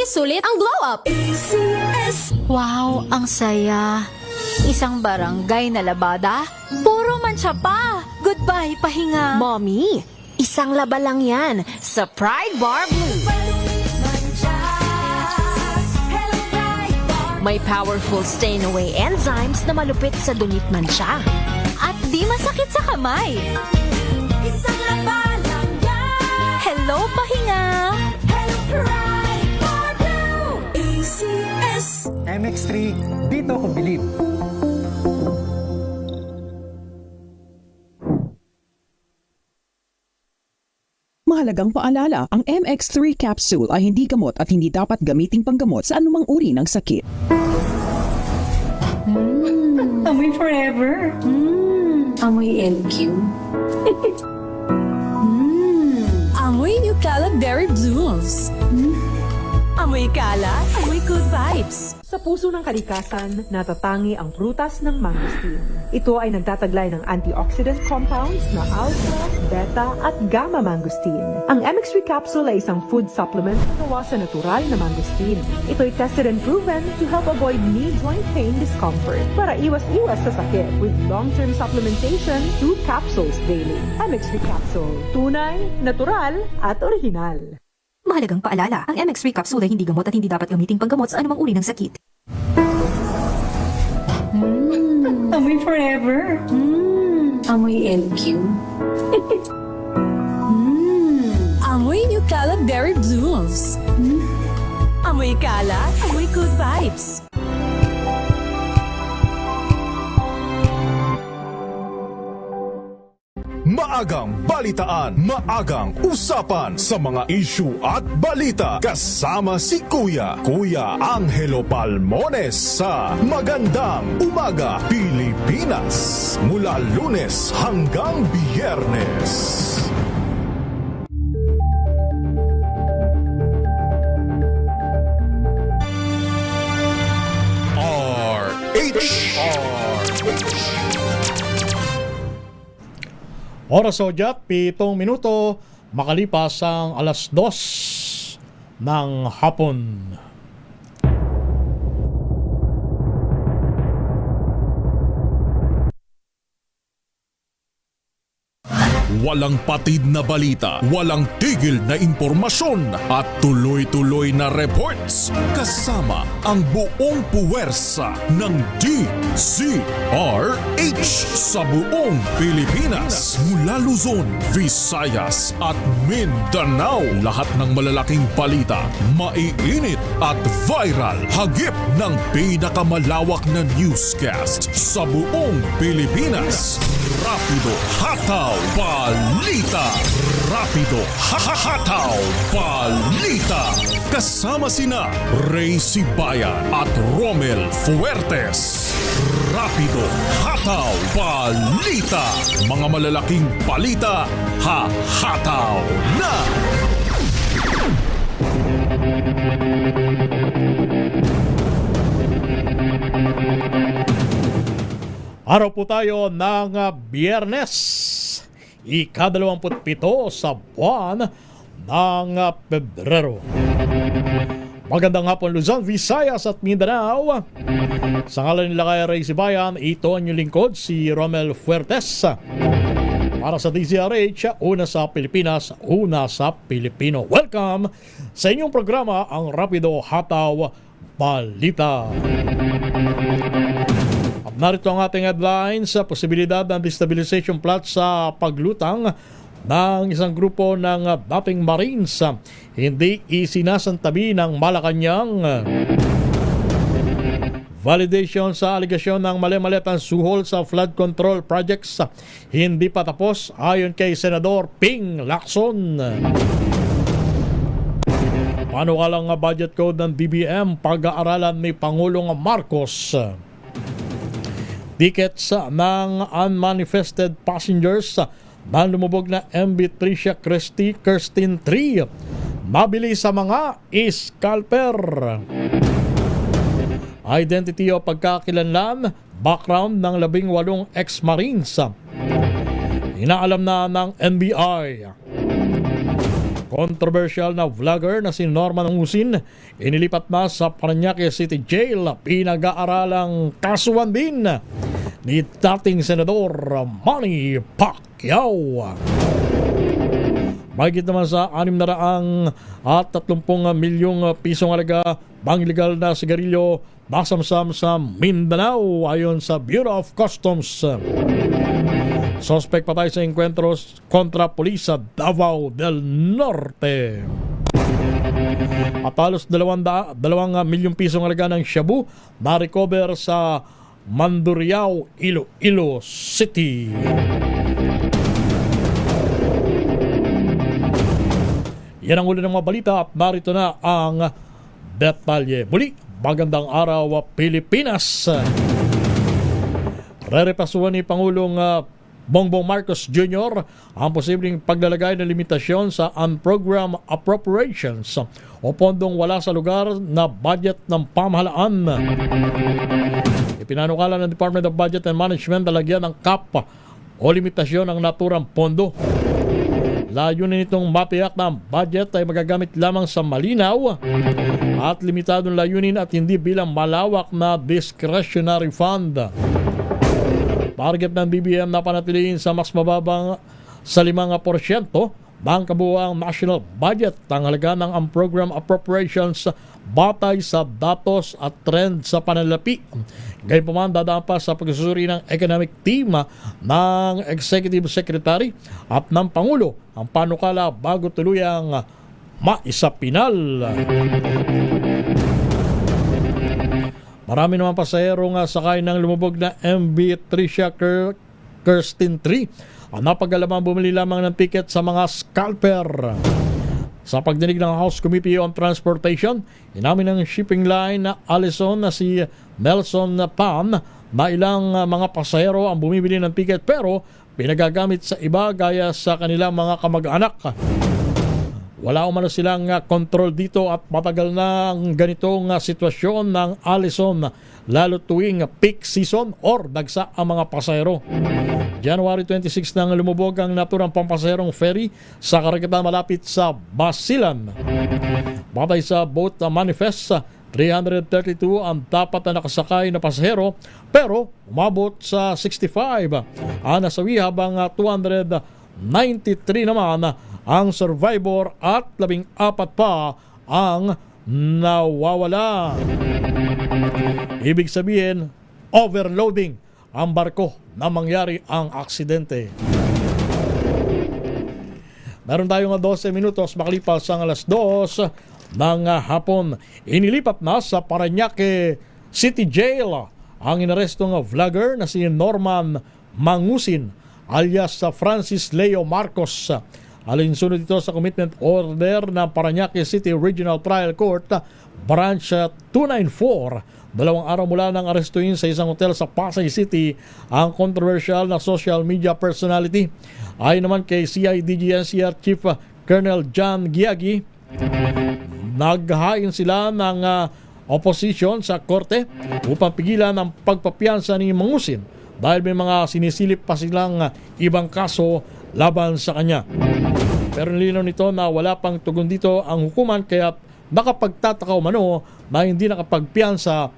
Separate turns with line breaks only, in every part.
Hindi sulit ang glow up.
Wow, ang saya. Isang barangay na labada, puro mancha pa. Goodbye, pahinga.
Mommy, isang laba lang yan sa Pride Bar Blue. May powerful stain-away enzymes na malupit sa dunit mancha.
At di masakit sa kamay.
Isang laba lang yan.
Hello, pahinga.
Hello, Pride Bar Blue. ACS.
MX3, dito ko believe.
Mahalagang paalala, ang MX3 capsule ay hindi gamot at hindi dapat gamiting panggamot sa anumang uri ng sakit.
Amoy forever. Amoy LQ.
Amoy New Caleb Berry Blues. Amoy kalat, amoy good vibes.
Sa puso ng kalikasan, natatangi ang prutas ng mangosteen. Ito ay nagtataglay ng antioxidant compounds na alpha, beta at gamma mangosteen. Ang MX3 capsule ay isang food supplement na gawa sa natural na mangosteen. Ito ay tested and proven to help avoid knee joint pain discomfort para iwas-iwas sa sakit with long-term supplementation 2 capsules daily. MX3 capsule, tunay, natural at original.
Mahalagang paalala, ang MX3 capsule ay hindi gamot at hindi dapat gamiting panggamot sa anumang uri ng sakit.
Amoy forever. Amoy LQ.
Amoy New Caleb Berry Blues. Amoy kalat, amoy good vibes.
Maagang balitaan, maagang usapan sa mga issue at balita. Kasama si Kuya Angelo Palmones sa Magandang Umaga Pilipinas. Mula Lunes hanggang Biyernes.
Oras o diyat, 7 minuto, makalipas ang 2:00 ng hapon.
Walang patid na balita, walang tigil na impormasyon at tuloy-tuloy na reports kasama ang buong puwersa ng DZRH sa buong Pilipinas. Mula Luzon, Visayas at Mindanao, lahat ng malalaking balita, maiinit at viral. Hagip ng pinakamalawak na newscast sa buong Pilipinas. Rapido Hataw Balita. Rapido Hataw Balita. Kasama sina Ray Sibayan at Romel Fuertes. Rapido Hataw Balita. Mga malalaking balita, hahataw na!
Araw po tayo ng Biyernes, ika-27 sa buwan ng Pebrero. Magandang hapon Luzon, Visayas at Mindanao. Sa ngalan nila kay Ray Sibayan, ito ang inyong lingkod, si Romel Fuertes. Para sa DZRH, una sa Pilipinas, una sa Pilipino. Welcome sa inyong programa, ang Rapido Hataw Balita. Narito ang ating headlines sa posibilidad ng destabilization plot sa paglutang ng isang grupo ng dating Marines. Hindi isinasantabi ng Malacanang. Validation sa aligasyon ng mali-malitang suhol sa flood control projects. Hindi pa tapos ayon kay Senador Ping Lacson. Panukalang budget code ng DBM pag-aaralan ni Pangulong Marcos. Tickets ng unmanifested passengers na lumubog na MV Tricia Kirsten 3 mabili sa mga scalper. Identity o pagkakilanlan, background ng 18 ex-Marines. Inaalam na ng NBI. Controversial na vlogger na si Norman Mangusin inilipat na sa Parañaque City Jail. Pinag-aaralang kasuhan din ni dating Senador Manny Pacquiao. Mahigit naman sa 630 milyong pisong halaga bang ilegal na sigarilyo nasamsam sa Mindanao ayon sa Bureau of Customs. Suspect patay sa enkwentros kontra pulis sa Davao del Norte. At halos 2 milyong pisong halaga ng shabu na-recover sa Mandurriao, Iloilo City. Yan ang ulo ng mga balita at narito na ang detalye. Muli, magandang araw Pilipinas. Rerepasuhan ni Pangulong Bongbong Marcos Jr. ang posibleng paglalagay ng limitasyon sa unprogrammed appropriations o pondong wala sa lugar na budget ng pamahalaan. Ipinanukala ng Department of Budget and Management na lagyan ng cap o limitasyon ng naturang pondo. Layunin nitong mapiyak na ang budget ay magagamit lamang sa malinaw at limitadong layunin at hindi bilang malawak na discretionary fund. Target ng BBM na panatilihin sa mas mababang sa 5% ng kabuuang national budget ang halaga ng unprogrammed appropriations batay sa datos at trend sa pananalapi. Gayunpaman, dadaan pa sa pagsusuri ng economic team ng Executive Secretary at ng Pangulo ang panukala bago tuluyang maisapinal. Marami naman pasahero nga sakay ng lumubog na MV Tricia Kirsten 3 ang napag-alamang bumili lamang ng ticket sa mga scalper. Sa pagdinig ng House Committee on Transportation, inamin ng shipping line na Allison na si Nelson Pan na ilang mga pasahero ang bumibili ng ticket pero pinagagamit sa iba gaya sa kanilang mga kamag-anak. Wala umano silang control dito at matagal na ang ganitong sitwasyon ng Allison lalo tuwing peak season or dagsa ang mga pasahero. January 26 nang lumubog ang naturang pampasaherong ferry sa karagatan malapit sa Basilan. Batay sa boat manifest, 332 ang dapat na nakasakay na pasahero pero umabot sa 65 ang nasawi habang 293 naman ang survivor at 14 pa ang nawawala. Ibig sabihin, overloading ang barko na mangyari ang aksidente. Meron tayong 12 minutos makalipas ang alas 2 ng hapon. Inilipat na sa Parañaque City Jail ang inarestong vlogger na si Norman Mangusin alias Francis Leo Marcos. Alinsunod ito sa commitment order ng Parañaque City Regional Trial Court Branch 294. 2 araw mula nang arestuhin sa isang hotel sa Pasay City ang controversial na social media personality. Ayon naman kay CIDG-NCR Chief Colonel John Giagi, naghain sila ng opposition sa korte upang pigilan ang pagpapiyansa ni Mangusin dahil may mga sinisilip pa silang ibang kaso laban sa kanya. Pero nilinaw nito na wala pang tugon dito ang hukuman kaya nakapagtataka umano na hindi nakapagpiyansa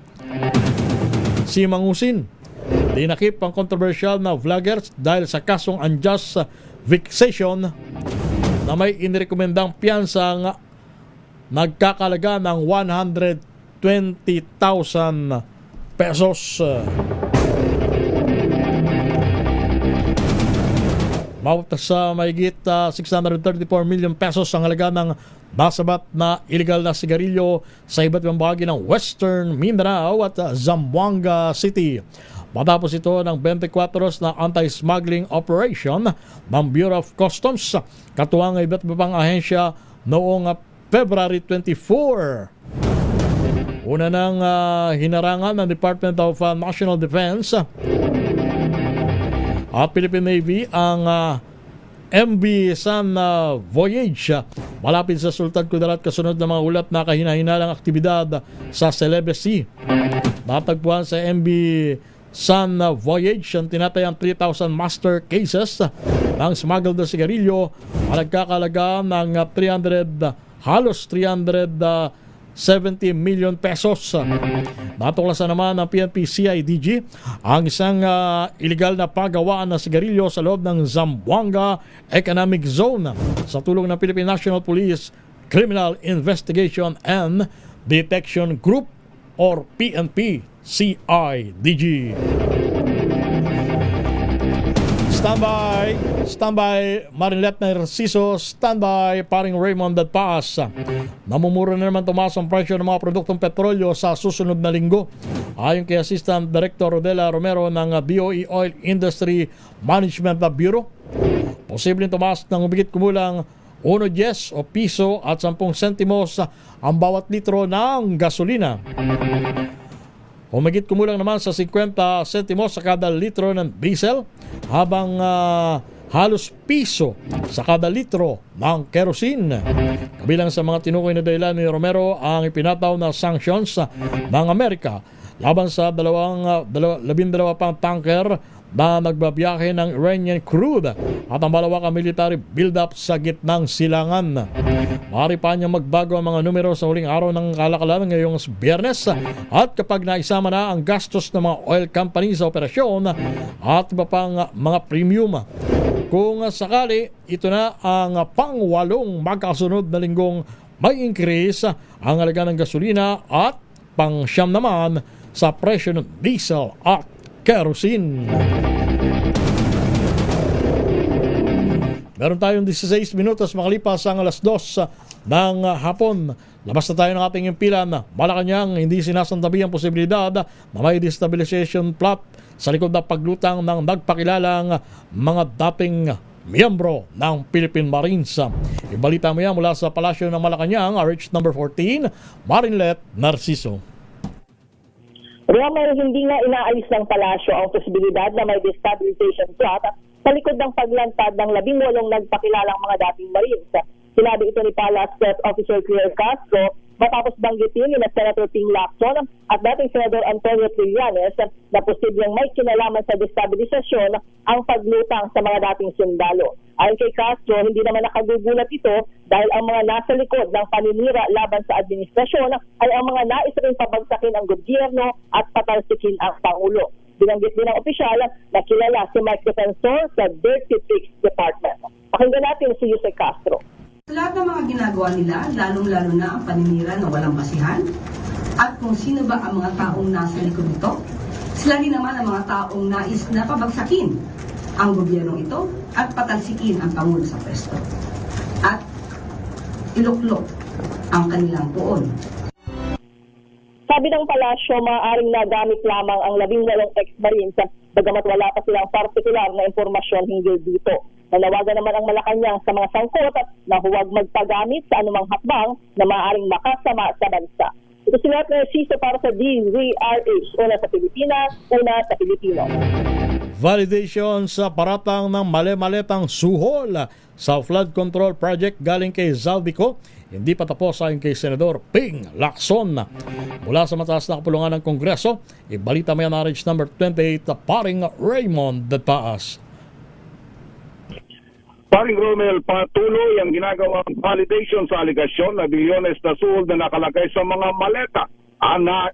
si Mangusin. Dinakip ang controversial na vloggers dahil sa kasong unjust vexation na may inirekomendang piyansa nagkakalaga ng 120,000 pesos. Mawag sa mahigit 634 million pesos ang halaga ng nasabat na illegal na sigarilyo sa iba't ibang bahagi ng Western Mindanao at Zamboanga City. Matapos ito ng 24 na anti-smuggling operation ng Bureau of Customs, katuwang iba't ibang ahensya noong February 24. Una nang hinarangan ng Department of National Defense at Philippine Navy ang MV Sun Voyage malapit sa Sultan Kudarat kasunod ng mga ulat na kahina-hinalang aktibidad sa Celebes Sea. Natagpuan sa MV Sun Voyage ang tinatayang 3,000 master cases ng smuggled na sigarilyo ang nagkakalaga ng halos 370 million pesos. Natuklasan naman ng PNP-CIDG ang isang illegal na paggawaan ng sigarilyo sa loob ng Zamboanga Economic Zone sa tulong ng Philippine National Police Criminal Investigation and Detection Group or PNP-CIDG. Standby Marinlet Narciso, standby paring Raymond Dadpaas. Namumuro na naman tumaas ang presyo ng mga produktong petrolyo sa susunod na linggo. Ayon kay Assistant Director Rodela Romero ng DOE Oil Industry Management Bureau, posibleng tumaas ng humigit kumulang 1.10 o piso at 10 sentimos ang bawat litro ng gasolina. Humigit kumulang naman sa 50 sentimos sa kada litro ng diesel, habang halos piso sa kada litro ng kerosene. Kabilang sa mga tinukoy na dahilan ni Romero ang ipinataw na sanctions ng Amerika laban sa 12 pang tanker na nagbabiyahe ng Iranian crude at ang malawakang military build-up sa gitnang silangan. Maaari pa niyang magbago ang mga numero sa huling araw ng kalakalan ngayong Biyernes at kapag naisama na ang gastos ng mga oil companies sa operasyon at iba pang mga premium. Kung sakali, ito na ang pang-8 magkasunod na linggong may increase ang halaga ng gasolina at pang-9 naman sa presyo ng diesel at kerosene. Meron tayong 16 minutos makalipas ang alas 2 ng hapon. Labas na tayo ng ating impilan. Malacanang, hindi sinasantabi ang posibilidad na may destabilization plot sa likod ng paglutang ng nagpakilalang mga dating miyembro ng Philippine Marines. Ibalita mo yan mula sa Palasyo ng Malacanang, RH number 14, Marinlet Narciso.
Romel, hindi nga inaayos ng palasyo ang posibilidad na may destabilization plot sa likod ng paglantad ng 18 nagpakilalang mga dating Marines. Sinabi ito ni Palace Press Officer Claire Castro matapos banggitin ni Senator Ping Lacson at dating Senador Antonio Trillanes na posibleng may kinalaman sa destabilisasyon ang paglutang sa mga dating sundalo. Ayon kay Castro, hindi naman nakagugulat ito dahil ang mga nasa likod ng paninira laban sa administrasyon ay ang mga nais rin pabagsakin ang gobyerno at patalsikin ang Pangulo. Binanggit din ng opisyal na kilala si Mike Defensor sa Dirty Tricks Department. Pakinggan natin si Jose Castro.
Sa lahat ng mga ginagawa nila, lalong-lalo na ang paninira na walang basihan, at kung sino ba ang mga taong nasa likod nito, sila rin naman ang mga taong nais na pabagsakin ang gobyernong ito at patalsikin ang Pangulo sa pwesto. At iluklok ang kanilang poon.
Sabi ng palasyo, maaaring nagamit lamang ang 18 ex-Marines bagamat wala pa silang partikular na impormasyon hinggil dito. Nanawagan naman ang Malacanang sa mga sangkot na huwag magpagamit sa anumang hakbang na maaaring makasama sa bansa. Ito si Lahat Narciso para sa DZRH, una sa Pilipinas, una sa Pilipino.
Validation sa paratang ng mali-maletang suhol sa flood control project galing kay Zaldico. Hindi pa tapos ayon kay Senador Ping Lacson. Mula sa mataas na kapulungan ng Kongreso, ibalita mo yan RH number 28, paring Raymond Dadpaas.
Paring Romel, patuloy ang ginagawang validation sa aligasyon na bilyones na suhol na nakalagay sa mga maleta na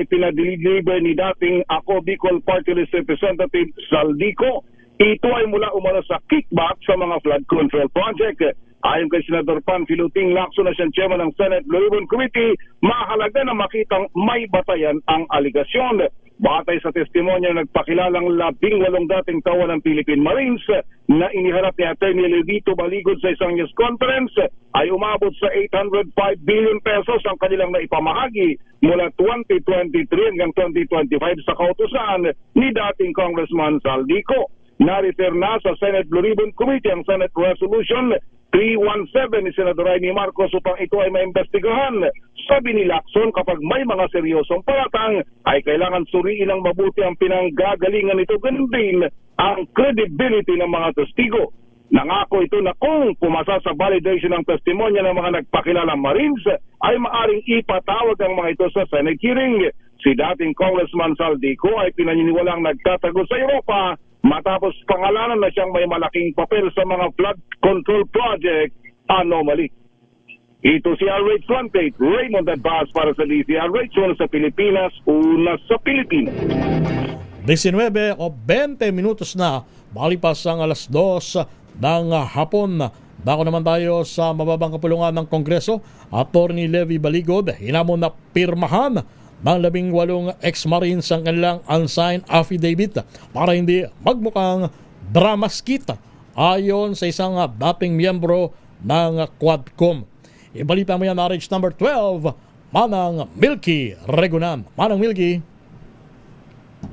ipinadeliver ni dating Ako Bicol Party List Representative Zaldico. Ito ay mula umano sa kickback sa mga flood control project. Ayon kay Senador Panfilo Ting Lacson na siyang chairman ng Senate Blue Ribbon Committee, mahalaga na makitang may batayan ang aligasyon. Batay sa testimonya, nagpakilalang 18 dating tauhan ng Philippine Marines na iniharap ni Attorney Levito Baligod sa isang news conference ay umabot sa 805 billion pesos ang kanilang naipamahagi mula 2023 hanggang 2025 sa kautusan ni dating Congressman Zaldico. Na-refer na sa Senate Blue Ribbon Committee ang Senate Resolution 317 ni Senador Amy Marcos upang ito ay maimbestigahan. Sabi ni Lacson, kapag may mga seryosong paratang ay kailangan suriin ng mabuti ang pinanggagalingan nito, ganun din ang credibility ng mga testigo. Nangako ito na kung pumasa sa validation ng testimonya ng mga nagpakilalang Marines ay maaring ipatawag ang mga ito sa Senate hearing. si dating Congressman Saldico ay pinaniniwalang nagtatago sa Europa matapos pangalanan na siyang may malaking papel sa mga flood control project anomaly. Ito si RH 18, Raymond Advaz para sa DCRH, una sa Pilipinas, una sa Pilipinas.
19 o 20 minutos na, malipas ang alas 2 ng hapon. Dako naman tayo sa mababang kapulungan ng Kongreso. Attorney Levi Baligod, hinamon na pirmahan ng 18 ex-marines ang kanilang unsigned affidavit para hindi magmukhang drama skit ayon sa isang dating miyembro ng Quadcom. Ibalita mo yan, RH number 12, Manang Milky Regunan. Manang Milky.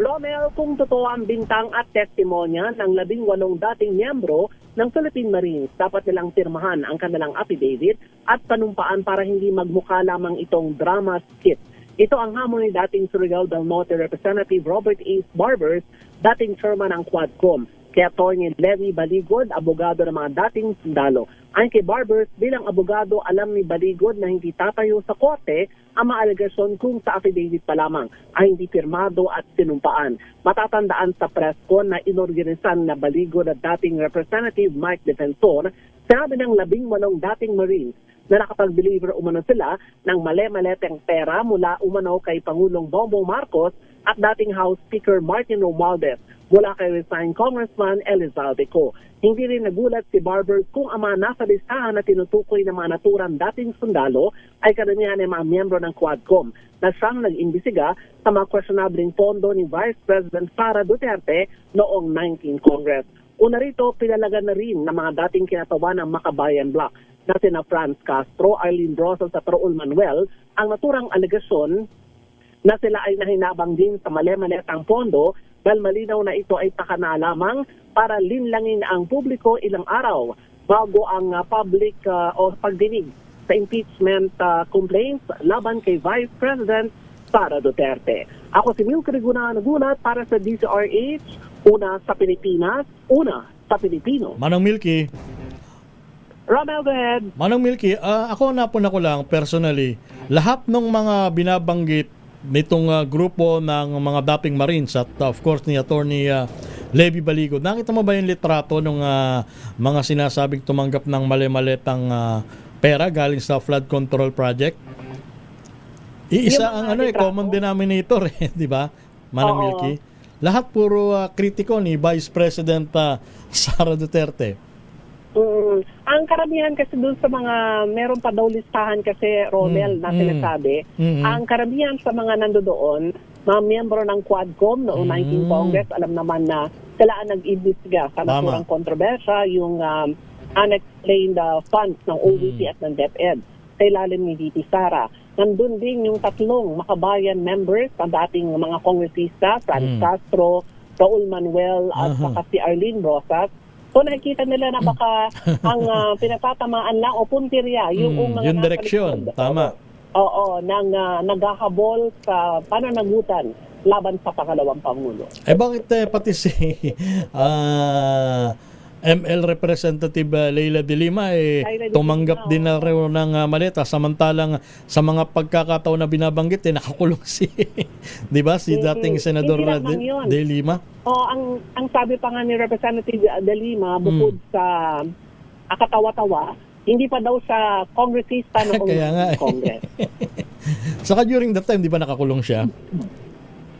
Romel, kung totoo ang bintang at testimonya ng 18 dating miyembro ng Philippine Marines, dapat nilang pirmahan ang kanilang affidavit at panumpaan para hindi magmukha lamang itong drama skit. Ito ang hamon ni dating Surigao del Norte Representative Robert A. Barbers, dating chairman ng Quadcom. Kay Atty. Levi Baligod, abogado ng mga dating sundalo. Ayon kay Barbers, bilang abogado, alam ni Baligod na hindi tatayo sa korte ang mga alegasyon kung sa affidavit pa lamang ay hindi pirmado at sinumpaan. Matatandaan sa press con na inorganisan na Baligod at dating Representative Mike Defensor, sinabi ng 18 dating Marines na nakapag-deliver umano sila ng mali-maleteng pera mula umano kay Pangulong Bongbong Marcos at dating House Speaker Martin Romualdez mula kay resigned Congressman Elizalde Co. Hindi rin nagulat si Barbers kung ang mga nasa listahan na tinutukoy ng mga naturang dating sundalo ay karamihan ng mga miyembro ng Quadcom na siyang nag-imbisiga sa mga questionabling pondo ni Vice President Sara Duterte noong 19 Congress. Una rito, pinalagan na rin ng mga dating kinatawa ng Makabayan Bloc na sina Franz Castro, Arlene Rosas at Raul Manuel ang naturang alegasyon na sila ay nahinabang din sa mali-maletang pondo dahil malinaw na ito ay takana lamang para linlangin ang publiko ilang araw bago ang public o pagdinig sa impeachment complaints laban kay Vice President Sara Duterte. Ako si Milky Regunan, nagulat para sa DCRH, una sa Pilipinas, una sa Pilipino.
Manang Milky.
Romel, go ahead.
Manang Milky, ako napuna ko lang personally, lahat ng mga binabanggit nitong grupo ng mga dating Marines at of course ni Attorney Levi Baligod, nakita mo ba yung litrato ng mga sinasabing tumanggap ng mali-maletang pera galing sa flood control project? Iisa ang common denominator di ba? Manang Milky. Lahat puro kritiko ni Vice President Sara Duterte.
Ang karamihan kasi doon sa mga meron pa daw listahan kasi Romel na sinasabi, ang karamihan sa mga nandoon, mga miyembro ng Quadcom noong 19 Congress, alam naman na sila ang nag-imbestiga sa naturang kontrobersya, yung unexplained funds ng OVP at ng DepEd sa ilalim ni VP Sara. Nandun din yung 3 Makabayan members, ang dating mga kongresista, Franz Castro, Raul Manuel at saka si Arlene Rosas. So nakikita nila na baka ang pinatatamaan lang o puntirya yung mga
yung direksyon, tama.
Oo, nang naghahabol sa pananagutan laban sa pangalawang Pangulo.
Bakit pati si ML Representative Leila de Lima tumanggap din na rin ng maleta samantalang sa mga pagkakataon na binabanggit nakakulong si di ba si dating Senador de Lima?
Ang sabi pa nga ni Representative de Lima bukod sa akatawa-tawa, hindi pa daw sa kongresista noong Congress.
Saka during that time di ba nakakulong siya?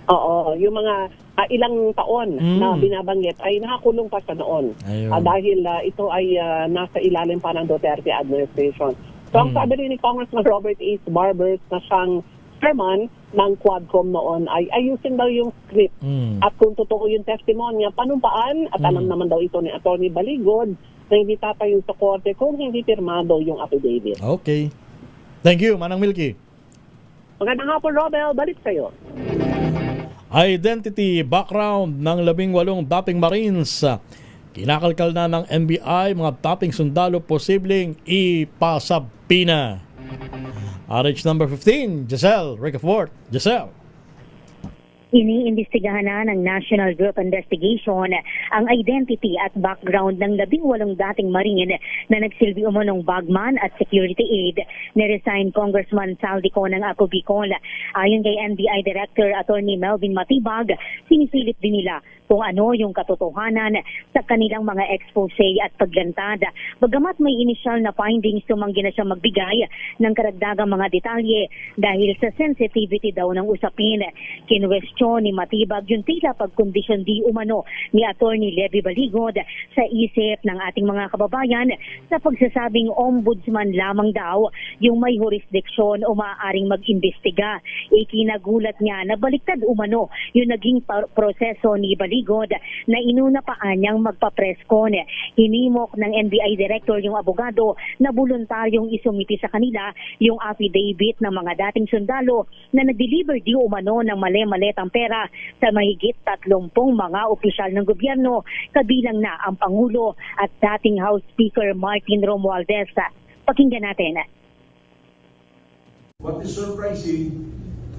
Oo, yung mga ilang taon na binabanggit ay nakakulong pa sa noon dahil ito ay nasa ilalim pa ng Duterte administration. So ang sabi rin ni Congressman Robert A. Barbers na siyang chairman ng Quadcom noon ay ayusin daw yung script at kung totoo yung testimonya, panumpaan at alam naman daw ito ni Attorney Baligod na hindi tatayo sa korte kung hindi pirmado yung affidavit.
Okay. Thank you, Manang Milky.
Magandang hapon, Robel. Balik sa'yo.
Identity background ng 18 dating Marines. Kinakalkal na ng NBI mga dating sundalo posibleng ipasabina. RH number 15, Giselle Ricafort. Giselle.
Iniimbestigahan na ng National Bureau of Investigation ang identity at background ng 18 dating Marine na nagsilbi umunong bagman at security aid ni resigned Congressman Saldico ng Ako Bicol. Ayon kay NBI Director Attorney Melvin Matibag, sinisilip din nila kung ano yung katotohanan sa kanilang mga expose at paglantad. Bagamat may initial na findings, tumanggi na siya magbigay ng karagdagang mga detalye dahil sa sensitivity daw ng usapin. Kinwestiyon ni Matibag yung tila pagkondisyon di umano ni Attorney Levy Baligod sa isip ng ating mga kababayan sa pagsasabing ombudsman lamang daw yung may jurisdiksyon o maaaring mag-imbestiga. Ikinagulat niya na baliktad umano yung naging proseso ni Baligod na inuna pa niyang magpa-presscon. Hinimok ng NBI Director yung abogado na voluntaryong isumiti sa kanila yung affidavit ng mga dating sundalo na nag-deliver di umano ng mali-maletang pera sa mahigit 30 mga opisyal ng gobyerno, kabilang na ang Pangulo at dating House Speaker Martin Romualdez. Pakinggan natin.
What is surprising,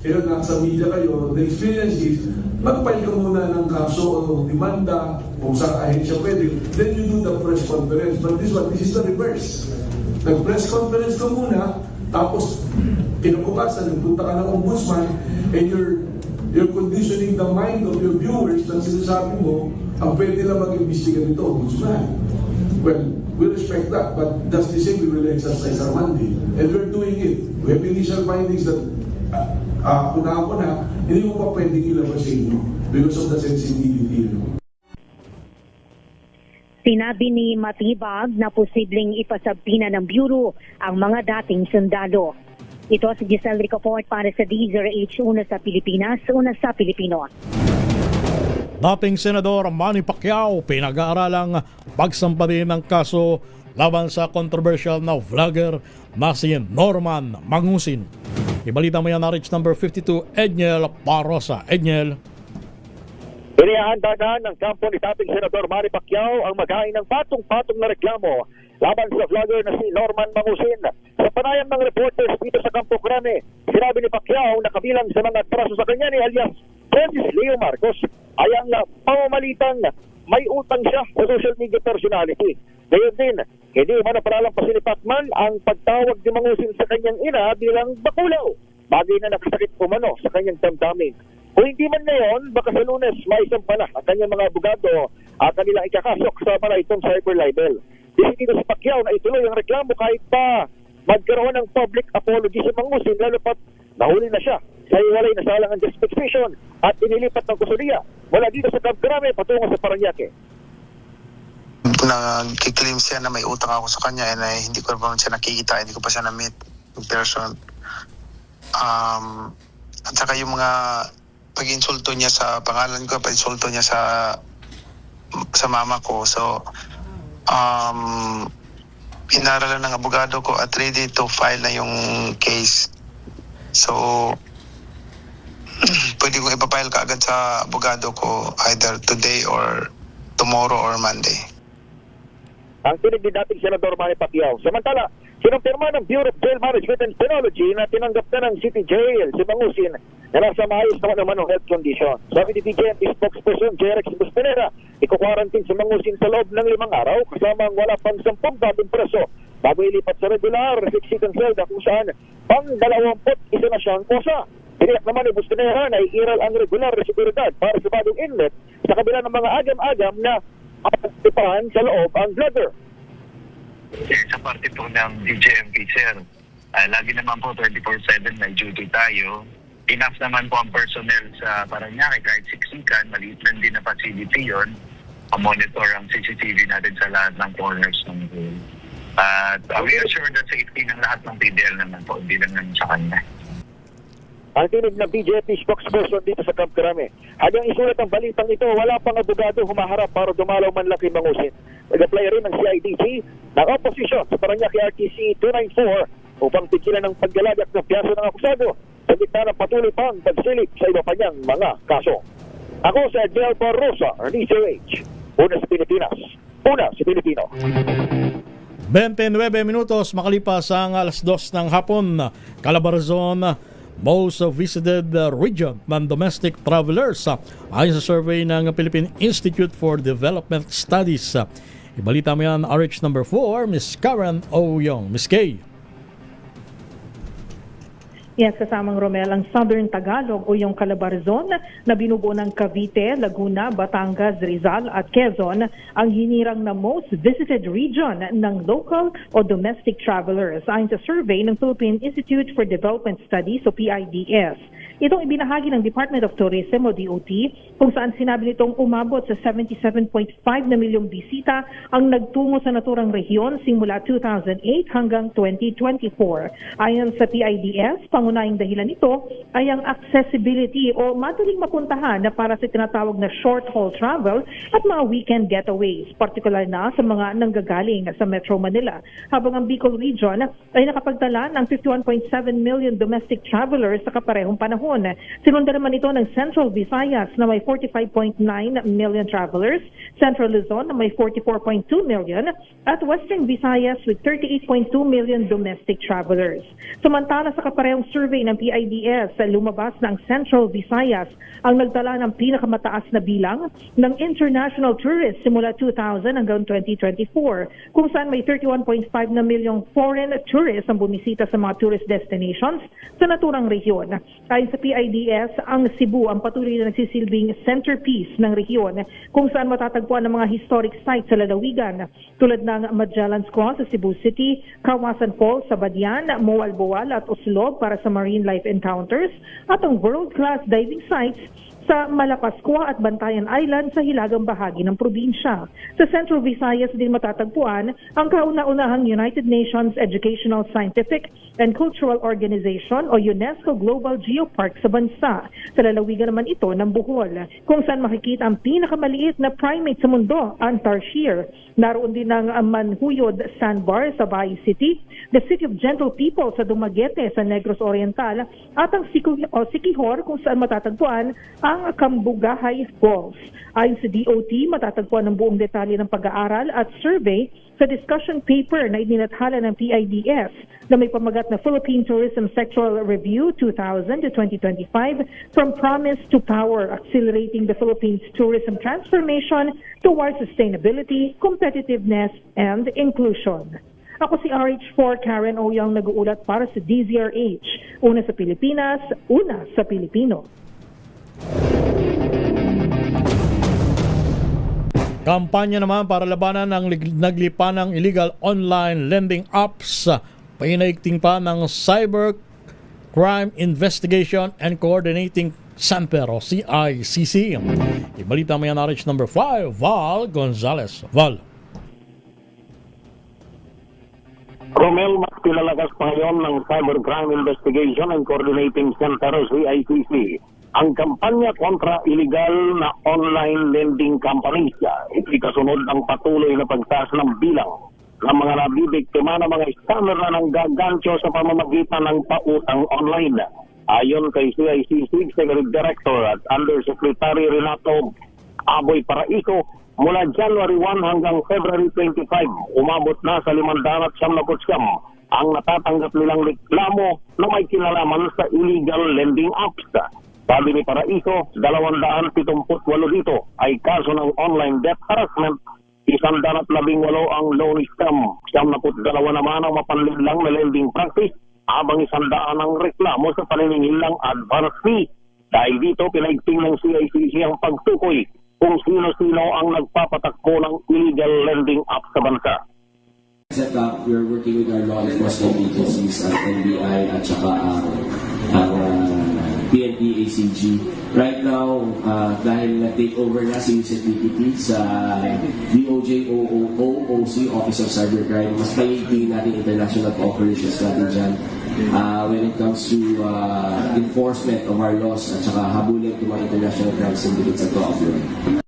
kaya nasa media kayo, the experience is, mag-file ka muna ng kaso o demanda kung saan ahensya pwede, then you do the press conference. But this is the reverse. Nag-press conference ka muna, tapos kinabukasan, nagpunta ka ng ombudsman, and you're conditioning the mind of your viewers na sinasabi mo, ang pwede lang mag-imbestiga nito, ombudsman. Well, we respect that, but that's the same we will exercise our mandate. And we're doing it. We have initial findings that hindi mo pa pwedeng ilabas sa inyo because of the sensitivity.
Sinabi ni Matibag na posibleng ipasabina ng Bureau ang mga dating sundalo. Ito si Giselle Ricoport para sa DZRH, una sa Pilipinas, una sa Pilipino.
Dating Senador Manny Pacquiao pinag-aaralang pagsampa din ng kaso laban sa controversial na vlogger na si Norman Mangusin. Ibalita mo yan na Rich number 52, Edniel Parosa. Edniel.
Inihahanda na ng kampo ni dating Senador Manny Pacquiao ang maghain ng patong-patong na reklamo laban sa vlogger na si Norman Mangusin. Sa panayam ng reporters dito sa Campo Crame, sinabi ni Pacquiao na kabilang sa mga traso sa kanya ni alias Francis Leo Marcos ay ang pamamalitang may utang siya sa social media personality. Ngayon din, hindi man napalalampasin ni Pacman ang pagtawag ni Mangusin sa kanyang ina bilang bakulaw, bagay na nakasakit umano sa kanyang damdamin. Kung hindi man ngayon, baka sa Lunes maisampa na ang kanyang mga abogado at kanilang ikakasok sa itong cyber libel. Disidido si Pacquiao na ituloy ang reklamo kahit pa magkaroon ng public apology sa Mangusin, lalo pat nahuli na siya sa iwalay na salang ang disposition at inilipat ng kusuliya mula dito sa Camp Crame patungo sa Parañaque.
Nag-claim siya na may utang ako sa kanya and hindi ko pa siya nakikita, hindi ko pa siya na-meet in person. At saka yung mga pag-insulto niya sa pangalan ko, pag-insulto niya sa mama ko. So, inaralan ng abogado ko at ready to file na yung case. So, pwede kong ipapile ka agad sa abogado ko either today or tomorrow or Monday.
Ang tinig ni dating Senador Manny Pacquiao. Samantala, kinumpirma ng Bureau of Jail Management and Penology na tinanggap na ng City Jail si Mangusin na nasa maayos naman ng health condition. Sabi ni DJMP spokesperson Jerex Bustanera, iko-quarantine si Mangusin sa loob ng 5 araw kasama ang wala pang 10 dating preso bago ilipat sa regular sit-sit selda kung saan pang 21 na siyang kosa. Tiniyak naman ni Bustanera na iiral ang regular na seguridad para sa bagong inlet sa kabila ng mga agam-agam na tipahan sa loob ang vlogger.
Sa parte po ng DJMP, sir, lagi naman po 24/7 may duty tayo. Enough naman po ang personnel sa Parañaque kahit siksikan, maliit lang din na facility yun. Monitor ang CCTV natin sa lahat ng corners ng room. At we assure the safety ng lahat ng PDL naman po, hindi lang naman sa kanya.
Ang tinig ng BJP spokesperson dito sa Camp Crame. Hanggang isulat ang balitang ito, wala pang abogado humaharap para dumalaw man lang kay Mangusin. Nag-apply rin ng CIDG ng oposisyon sa Parañaque RTC 294 upang pigilan ng paggalagak ng piyaso ng akusado sa gitna ng patuloy pang pagsilip sa iba pa niyang mga kaso. Ako si Edniel Barrosa, DZRH, una sa Pilipinas, una sa Pilipino.
29 minutos makalipas ang alas 2 ng hapon, Calabarzon, most visited region ng domestic travelers ayon sa survey ng Philippine Institute for Development Studies. Ibalita mo yan, RH number 4, Miss Karen Oyong. Miss Kay.
Yes, kasamang Romel, ang Southern Tagalog o yung Calabarzon na binubuo ng Cavite, Laguna, Batangas, Rizal at Quezon ang hinirang na most visited region ng local o domestic travelers ayon sa survey ng Philippine Institute for Development Studies o PIDS. Itong ibinahagi ng Department of Tourism o DOT kung saan sinabi nitong umabot sa 77.5 na milyong bisita ang nagtungo sa naturang rehiyon simula 2008 hanggang 2024. Ayon sa PIDS, pangunahing dahilan nito ay ang accessibility o madaling mapuntahan na para sa tinatawag na short-haul travel at mga weekend getaways, particular na sa mga nanggagaling sa Metro Manila. Habang ang Bicol Region ay nakapagtala ng 51.7 million domestic travelers sa kaparehong panahon. Sinundan naman ito ng Central Visayas na may 45.9 million travelers, Central Luzon na may 44.2 million, at Western Visayas with 38.2 million domestic travelers. Samantala sa kaparehong survey ng PIDS, lumabas na ang Central Visayas ang nagtala ng pinakamataas na bilang ng international tourists simula 2000 hanggang 2024, kung saan may 31.5 na milyong foreign tourists ang bumisita sa mga tourist destinations sa naturang rehiyon. Ayon sa PIDS, ang Cebu ang patuloy na nagsisilbing centerpiece ng rehiyon kung saan matatagpuan ang mga historic sites sa lalawigan tulad ng Magellan's Cross sa Cebu City, Kawasan Falls sa Badian, Moalboal at Uslog para sa marine life encounters at ang world-class diving sites sa Malapascua at Bantayan Island sa hilagang bahagi ng probinsya. Sa Central Visayas din matatagpuan ang kauna-unahang United Nations Educational, Scientific and Cultural Organization o UNESCO Global Geopark sa bansa. Sa lalawigan naman ito ng Bohol, kung saan makikita ang pinakamaliit na primate sa mundo, ang tarsier. Naroon din ang Manhuyod Sandbar sa Bayi City, the City of Gentle People sa Dumaguete sa Negros Oriental at ang Siquijor kung saan matatagpuan ang Cambugahay Falls. Ayon sa DOT, matatagpuan ang buong detalye ng pag-aaral at survey sa discussion paper na ininathala ng PIDS na may pamagat na Philippine Tourism Sectoral Review 2000 to 2025 From Promise to Power, Accelerating the Philippines Tourism Transformation towards Sustainability, Competitiveness, and Inclusion. Ako si RH4 Karen Oyong nag-uulat para sa DZRH. Una sa Pilipinas, una sa Pilipino.
Kampanya naman para labanan ng naglipa ng illegal online lending apps. Pinaigting pa ng Cyber Crime Investigation and Coordinating Center o CICC. Ibalita mo yan, RH number 5, Val Gonzalez. Val.
Romel, mas kilalagas pa ngayon ng Cyber Crime Investigation and Coordinating Center o CICC ang kampanya kontra illegal na online lending companies. Ito'y kasunod ng patuloy na pagtaas ng bilang ng mga nabibiktima ng mga scammer na nanggagancho sa pamamagitan ng pautang online. Ayon kay CICC Executive Director at Undersecretary Renato Aboy Paraiso, mula January 1 hanggang February 25, umabot na sa 599 ang natatanggap nilang reklamo na may kinalaman sa illegal lending apps. Sabi ni Paraiso, 278 dito ay kaso ng online debt harassment, 118 ang loan scam, 92 naman ang mapanlinlang na lending practice, habang 100 ang reklamo sa paniningil ng advance fee. Dahil dito, pinaigting ng CICC ang pagtukoy kung sino-sino ang nagpapatakbo ng illegal lending app sa bansa.
Set up, we're working with our law enforcement agencies at NBI at saka PNP, ACG. Right now, dahil na-take over na si UCPPT sa DOJ OOC, Office of Cybercrime, mas pag-iigtingin natin international cooperations natin dyan when it comes to enforcement of our laws at saka habulin ng mga international crime syndicates at cooperate.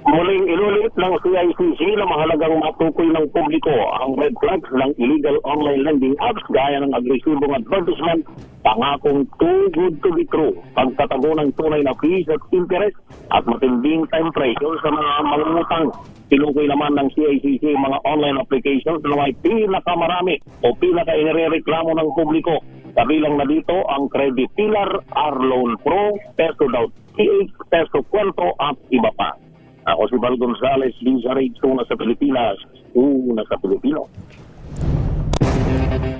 Muling inulit ng CICC na mahalagang matukoy ng publiko ang red flags ng illegal online lending apps gaya ng agresibong advertisement, pangakong too good to be true, pagtatago ng tunay na fees at interest at matinding time pressure sa mga mangungutang. Tinukoy naman ng CICC mga online applications na may pinakamarami o pinaka-inireklamo ng publiko
Kabilang na dito ang Credit Pillar, Arloan Pro, Peso Daw PH, Peso Kwento at iba pa. Ako si Val Gonzales, Lisa Rage, una sa Pilipinas, una sa Pilipino.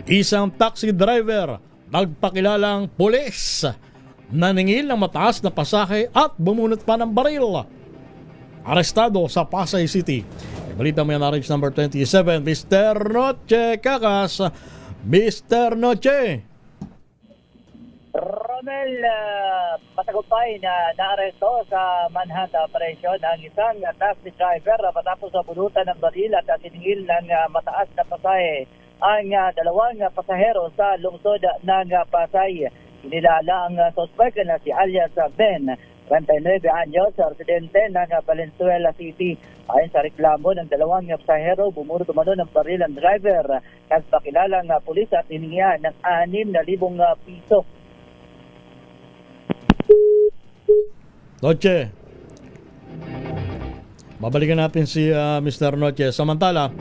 Isang taxi driver nagpakilalang pulis, naningil ng mataas na pasahe at bumunot pa ng baril. Arestado sa Pasay City. Balita mo yan na Rage number 27, Mr. Noche Kakas. Mr. Noche.
Romel, matagumpay na naaresto sa manhunt operation ang isang taxi driver matapos bunutan ng baril at tiningil ng mataas na pasahe ang dalawang pasahero sa lungsod ng Pasay. Inilala ang suspect na si alias Ben, 29 anyos, residente ng Valenzuela City. Ayon sa reklamo ng dalawang pasahero, bumunot umano ng baril ang driver. Nagpakilalang pulis at hiningihan ng 6,000 piso.
Noche. Babalikan natin si Mr. Noche. Samantala,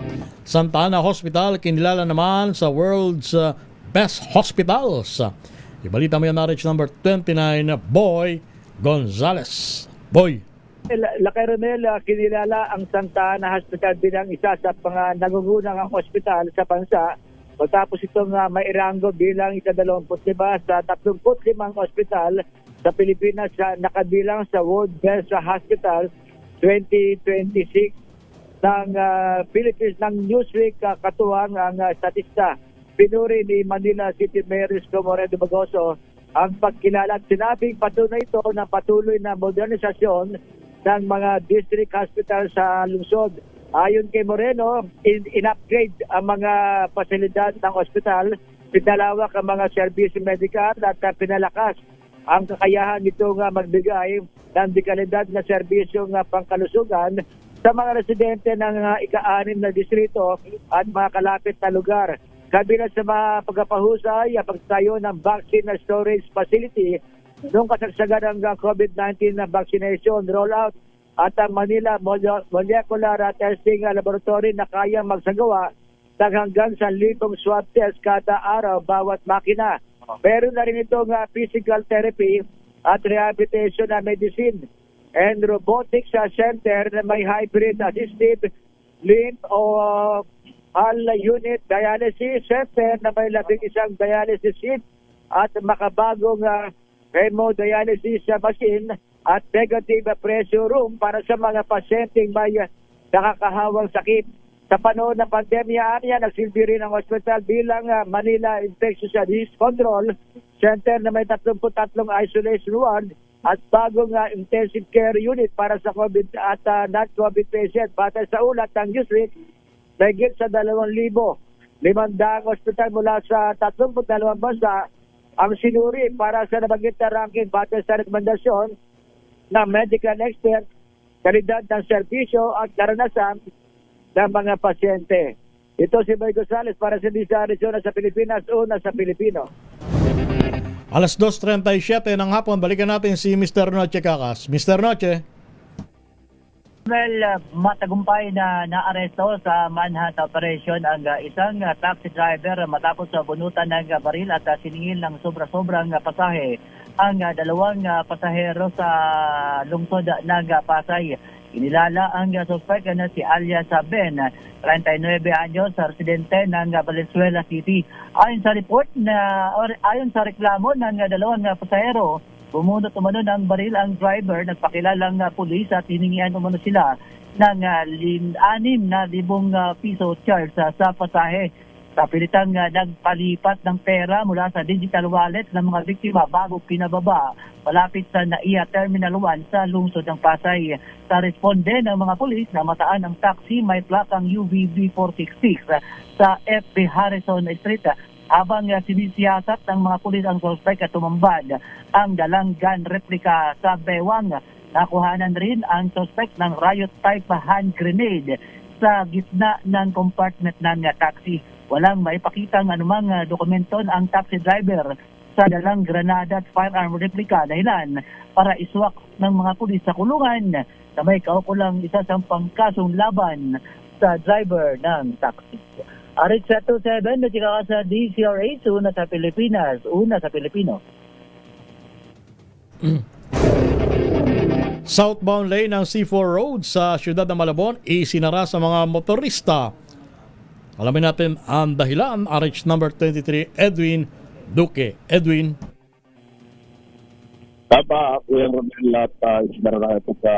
Santa Ana Hospital kinilala naman sa World's Best Hospitals. Ibalita mo yan na Rich number 29, Boy Gonzales. Boy.
Lakay Romel, kinilala ang Santa Ana Hospital bilang isa sa nangungunang hospital sa bansa. Matapos itong mairanggo bilang ika-25 sa 35 hospital sa Pilipinas nakabilang sa World Best Hospital 2026 ng Philippines ng Newsweek, katuwang ang statista. Pinuri ni Manila City Mayor Isko Moreno Bagoso ang pagkilala at sinabing patunay ito na patuloy na modernisasyon ng mga district hospital sa lungsod. Ayon kay Moreno, in-upgrade ang mga pasilidad ng ospital, pinalawak ang mga serbisyo medikal at pinalakas ang kakayahan nito magbigay ng dekalidad na serbisyong pangkalusugan sa mga residente ng ika-6 na distrito at mga kalapit na lugar. Kabilang sa mga pagpapahusay, pagtayo ng vaccine storage facility noong kasagsagan ng COVID-19 na vaccination rollout at ang Manila Molecular Testing Laboratory na kayang magsagawa ng hanggang 1,000 swab test kada araw bawat makina. Meron na rin itong physical therapy at rehabilitation na medicine and robotics center na may hybrid assisted limb o unit dialysis center na may 11 dialysis sheet at makabagong hemodialysis machine at negative pressure room para sa mga pasyenteng may nakakahawang sakit. Sa panahon ng pandemya, nagsilbi rin ang hospital bilang Manila Infectious Disease Control Center na may 33 isolation ward at bagong intensive care unit para sa COVID at non-COVID patient. Batay sa ulat ng Newsweek, mahigit sa 2,500 hospital mula sa 32 bansa ang sinuri para sa nabanggit na ranking batay sa rekomendasyon ng medical expert, kalidad ng serbisyo at karanasan ng mga pasyente. Ito si Boy Gonzales para sa Lisa Arizona sa Pilipinas, una sa Pilipino.
Alas 2:37 ng hapon, balikan natin si Mr. Noche Kakas. Mr. Noche.
Well, matagumpay na naaresto sa manhunt operation ang isang taxi driver matapos bunutan ng baril at siningil ng sobra-sobrang pasahe ang dalawang pasahero sa lungsod ng Pasay. Inilala ang suspect na si alias Ben, 39 anyos, residente ng Valenzuela City. Ayon sa reklamo ng dalawang pasahero, bumunot umano ng baril ang driver, nagpakilalang pulis at hiningian umano sila ng 6,000 piso charge sa pasahe. Kapilitang nagpalipat ng pera mula sa digital wallet ng mga biktima bago pinababa malapit sa NAIA Terminal 1 sa lungsod ng Pasay. Sa responde ng mga pulis, namataan ang taxi may plakang UVB 466 sa FB Harrison Street. Habang sinisiyasat ng mga pulis ang suspect at tumambad ang dalang gun replica sa bewang. Nakuhanan rin ang suspect ng riot type hand grenade sa gitna ng compartment ng taxi. Walang maipakitang anumang dokumento ang taxi driver sa dalang granada at firearm replica, dahilan para iswak ng mga pulis sa kulungan na may kaukulang isasampang kasong laban sa driver ng taxi. RH-127 at saka sa DCRH, una sa Pilipinas, una sa Pilipino.
Southbound lane ng C4 Road sa siyudad ng Malabon isinara sa mga motorista. Alamin natin ang dahilan. RH number 23, Edwin Duque. Edwin.
Tama, Kuya Romel, at isinara na ito sa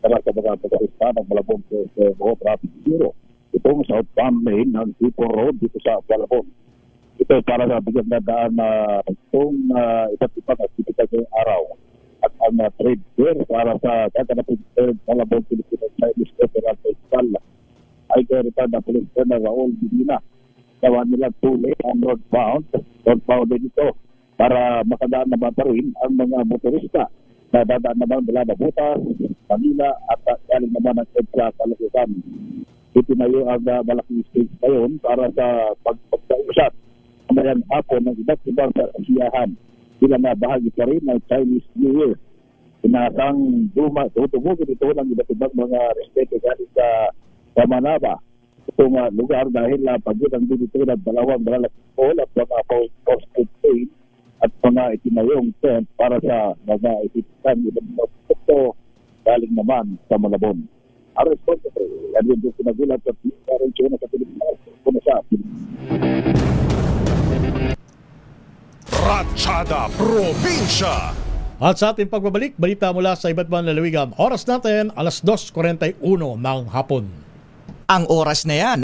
mga motorista ng Malabon sa Traffic Bureau. Itong southbound lane ng C4 Road dito sa Malabon. Ito para sa bigyan na daan na itong iba't ibang aktivitas ngayong araw at ang trade fair para sa kaganapin ng Malabon Philippine Chinese Federal Festival ay kaya na Police Colonel Raul Medina. Gawa nila 2 lane ang northbound din ito para makadaan na ba rin ang mga motorista na dadaan naman mula na Butas, Manila at galing naman ang EDSA Kalagatan. Itinayo ang malaking stage ngayon para sa pagkausap ngayon hapon ng iba't ibang kasiyahan. Sila na bahagi pa rin ng Chinese New Year. Inasang tutugugin ito ng iba't ibang mga respeto galing sa Manaba. Itong lugar dahil pagkitang dito ng dalawang malalaking poll at mga post-paid pain at mga itinayong tent para sa mga ititan iba't ibang ito galing naman sa Malabon. Ang responsible, yan yung sinagulat at RHO na sa Pilipinas kung sa
Ratchada Probinsya.
At sa ating pagbabalik, balita mula sa iba't ibang lalawigan. Oras natin, alas 2:41 ng hapon.
Ang oras na yan